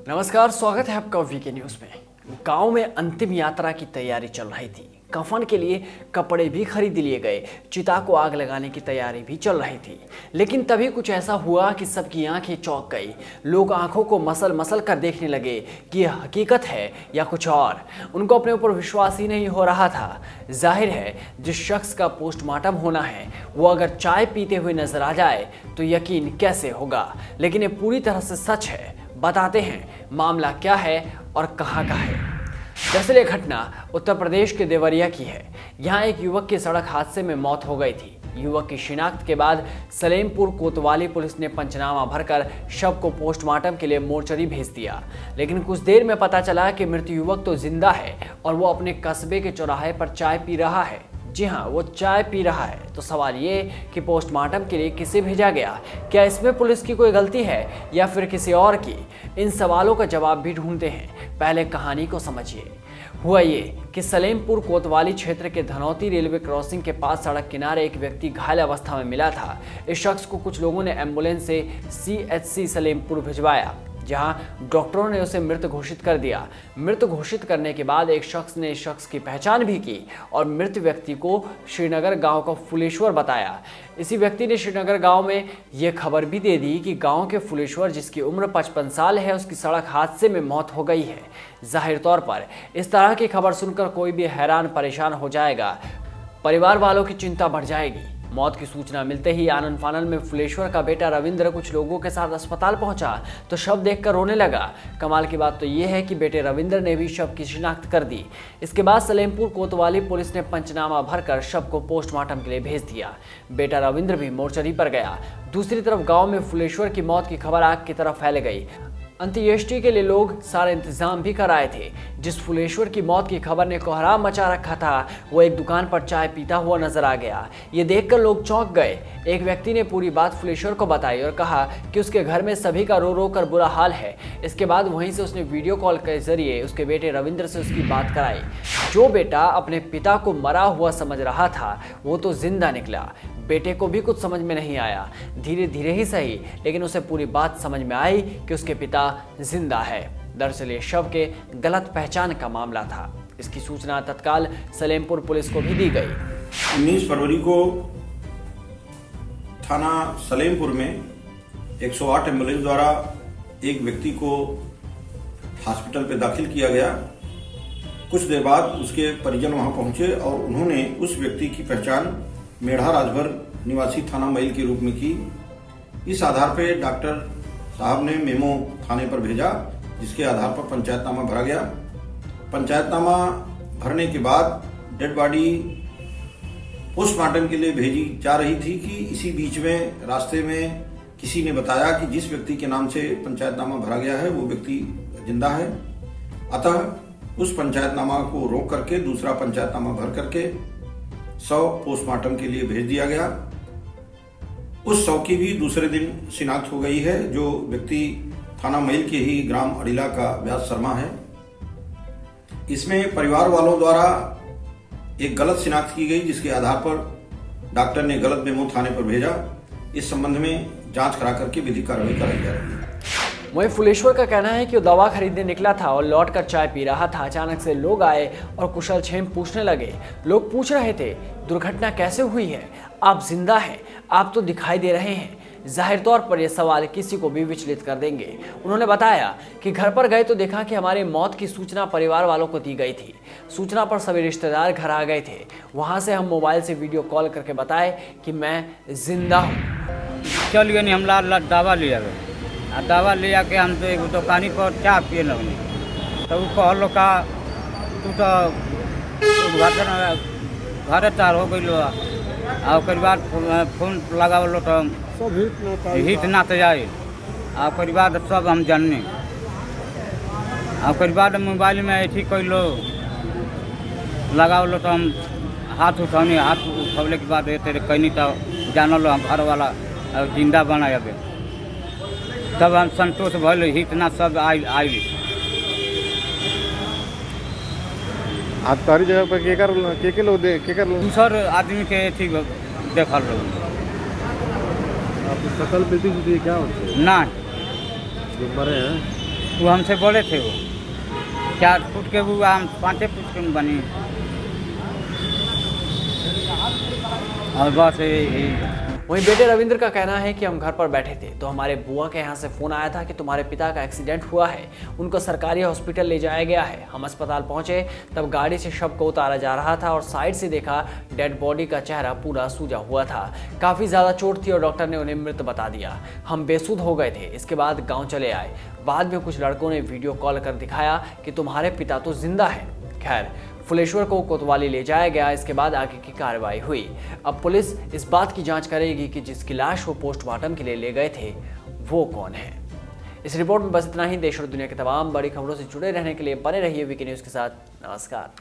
नमस्कार, स्वागत है आपका वीके न्यूज में। गांव में अंतिम यात्रा की तैयारी चल रही थी। कफन के लिए कपड़े भी खरीद लिए गए, चिता को आग लगाने की तैयारी भी चल रही थी। लेकिन तभी कुछ ऐसा हुआ कि सबकी आंखें चौंक गई। लोग आंखों को मसल मसल कर देखने लगे कि यह हकीकत है या कुछ और। उनको अपने ऊपर विश्वास ही नहीं हो रहा था। जाहिर है, जिस शख्स का पोस्टमार्टम होना है वो अगर चाय पीते हुए नजर आ जाए तो यकीन कैसे होगा। लेकिन ये पूरी तरह से सच है। बताते हैं मामला क्या है और कहां का है। दरअसल ये घटना उत्तर प्रदेश के देवरिया की है। यहाँ एक युवक की सड़क हादसे में मौत हो गई थी। युवक की शिनाख्त के बाद सलेमपुर कोतवाली पुलिस ने पंचनामा भरकर शव को पोस्टमार्टम के लिए मोर्चरी भेज दिया। लेकिन कुछ देर में पता चला कि मृत युवक तो जिंदा है और वो अपने कस्बे के चौराहे पर चाय पी रहा है। जी हाँ, वो चाय पी रहा है। तो सवाल ये कि पोस्टमार्टम के लिए किसे भेजा गया? क्या इसमें पुलिस की कोई गलती है या फिर किसी और की? इन सवालों का जवाब भी ढूंढते हैं। पहले कहानी को समझिए। हुआ ये कि सलेमपुर कोतवाली क्षेत्र के धनौती रेलवे क्रॉसिंग के पास सड़क किनारे एक व्यक्ति घायल अवस्था में मिला था। इस शख्स को कुछ लोगों ने एम्बुलेंस से CHC सलेमपुर भिजवाया, जहां डॉक्टरों ने उसे मृत घोषित कर दिया। मृत घोषित करने के बाद एक शख्स ने इस शख्स की पहचान भी की और मृत व्यक्ति को श्रीनगर गांव का फुलेश्वर बताया। इसी व्यक्ति ने श्रीनगर गांव में यह खबर भी दे दी कि गांव के फुलेश्वर, जिसकी उम्र 55 साल है, उसकी सड़क हादसे में मौत हो गई है। जाहिर तौर पर इस तरह की खबर सुनकर कोई भी हैरान परेशान हो जाएगा। परिवार वालों की चिंता बढ़ जाएगी। मौत की सूचना मिलते ही आनन फानन में फुलेश्वर का बेटा रविंद्र कुछ लोगों के साथ अस्पताल पहुंचा तो शव देखकर रोने लगा। कमाल की बात तो यह है कि बेटे रविंद्र ने भी शव की शिनाख्त कर दी। इसके बाद सलेमपुर कोतवाली पुलिस ने पंचनामा भरकर शव को पोस्टमार्टम के लिए भेज दिया। बेटा रविंद्र भी मोर्चरी पर गया। दूसरी तरफ गाँव में फुलेश्वर की मौत की खबर आग की तरफ फैल गई। अंत्येष्टि के लिए लोग सारे इंतजाम भी कराए थे। जिस फुलेश्वर की मौत की खबर ने कोहराम मचा रखा था, वो एक दुकान पर चाय पीता हुआ नजर आ गया। ये देखकर लोग चौंक गए। एक व्यक्ति ने पूरी बात फुलेश्वर को बताई और कहा कि उसके घर में सभी का रो रो कर बुरा हाल है। इसके बाद वहीं से उसने वीडियो कॉल के जरिए उसके बेटे रविंद्र से उसकी बात कराई। जो बेटा अपने पिता को मरा हुआ समझ रहा था वो तो जिंदा निकला। बेटे को भी कुछ समझ में नहीं आया। धीरे धीरे ही सही, लेकिन उसे पूरी बात समझ में आई कि उसके पिता जिंदा है। दरअसल ये शव के गलत पहचान का मामला था। इसकी सूचना तत्काल सलेमपुर पुलिस को भी दी गई। 19 फरवरी को थाना सलेमपुर में 108 एम्बुलेंस द्वारा एक व्यक्ति को हॉस्पिटल पे दाखिल किया गया। कुछ देर बाद उसके परिजन वहां पहुंचे और उन्होंने उस व्यक्ति की पहचान मेढ़ा राजभर निवासी थाना मैल के रूप में की। इस आधार पर डॉक्टर साहब ने मेमो थाने पर भेजा, जिसके आधार पर पंचायतनामा भरा गया। पंचायतनामा भरने के बाद डेड बॉडी पोस्टमार्टम के लिए भेजी जा रही थी कि इसी बीच में रास्ते में किसी ने बताया कि जिस व्यक्ति के नाम से पंचायतनामा भरा गया है वो व्यक्ति जिंदा है। अतः उस पंचायतनामा को रोक करके दूसरा पंचायतनामा भर करके शव पोस्टमार्टम के लिए भेज दिया गया। उस शव की भी दूसरे दिन शिनाख्त हो गई है, जो व्यक्ति थाना मैल के ही ग्राम अड़िला का व्यास शर्मा है। इसमें परिवार वालों द्वारा एक गलत शिनाख्त की गई, जिसके आधार पर डॉक्टर ने गलत मेमो थाने पर भेजा। इस संबंध में जांच करा करके विधिक कार्रवाई कराई जा रही है। वहीं फुलेश्वर का कहना है कि वो दवा खरीदने निकला था और लौटकर चाय पी रहा था। अचानक से लोग आए और कुशल क्षेम पूछने लगे। लोग पूछ रहे थे, दुर्घटना कैसे हुई है? आप जिंदा हैं, आप तो दिखाई दे रहे हैं। जाहिर तौर पर यह सवाल किसी को भी विचलित कर देंगे। उन्होंने बताया कि घर पर गए तो देखा कि हमारे मौत की सूचना परिवार वालों को दी गई थी। सूचना पर सभी रिश्तेदार घर आ गए थे। वहां से हम मोबाइल से वीडियो कॉल करके बताए कि मैं जिंदा हूँ। चलिए नहीं, हम दवा लिया आ दवा ले आके हम तो एक दुकानी पर चाय पिए लगनी। तो वो कहलो का तू तो उद्घाटन घर तार हो गई। और बाद फोन लगावलो तो हित ना तो जाए। और बाद सब हम जानने। और बाद मोबाइल में ऐसी कैलो लगावलो तो हम हाथ उठौनी। हाथ उठौले के बाद तेरे कहनी तो जानलो हम घर वाला जिंदा बनाए। तब हम संतोष भल हितना सब आई। आप तारी जगह पर के लोग दूसर आदमी के ठीक देखल लोग। आप सकल मिलती जुलती क्या होती है? ना जो मरे हैं वो हमसे बोले थे वो 4 फुट के वो हम 5 फुट के बनी और बस वहीं बेटे रविंद्र का कहना है कि हम घर पर बैठे थे तो हमारे बुआ के यहाँ से फोन आया था कि तुम्हारे पिता का एक्सीडेंट हुआ है, उनको सरकारी हॉस्पिटल ले जाया गया है। हम अस्पताल पहुंचे तब गाड़ी से शव को उतारा जा रहा था और साइड से देखा डेड बॉडी का चेहरा पूरा सूजा हुआ था, काफी ज्यादा चोट थी और डॉक्टर ने उन्हें मृत बता दिया। हम बेसुध हो गए थे। इसके बाद गाँव चले आए। बाद में कुछ लड़कों ने वीडियो कॉल कर दिखाया कि तुम्हारे पिता तो जिंदा है। खैर फुलेश्वर को कोतवाली ले जाया गया। इसके बाद आगे की कार्रवाई हुई। अब पुलिस इस बात की जांच करेगी कि जिसकी लाश वो पोस्टमार्टम के लिए ले गए थे वो कौन है। इस रिपोर्ट में बस इतना ही। देश और दुनिया की तमाम बड़ी खबरों से जुड़े रहने के लिए बने रहिए वीके न्यूज़ के साथ। नमस्कार।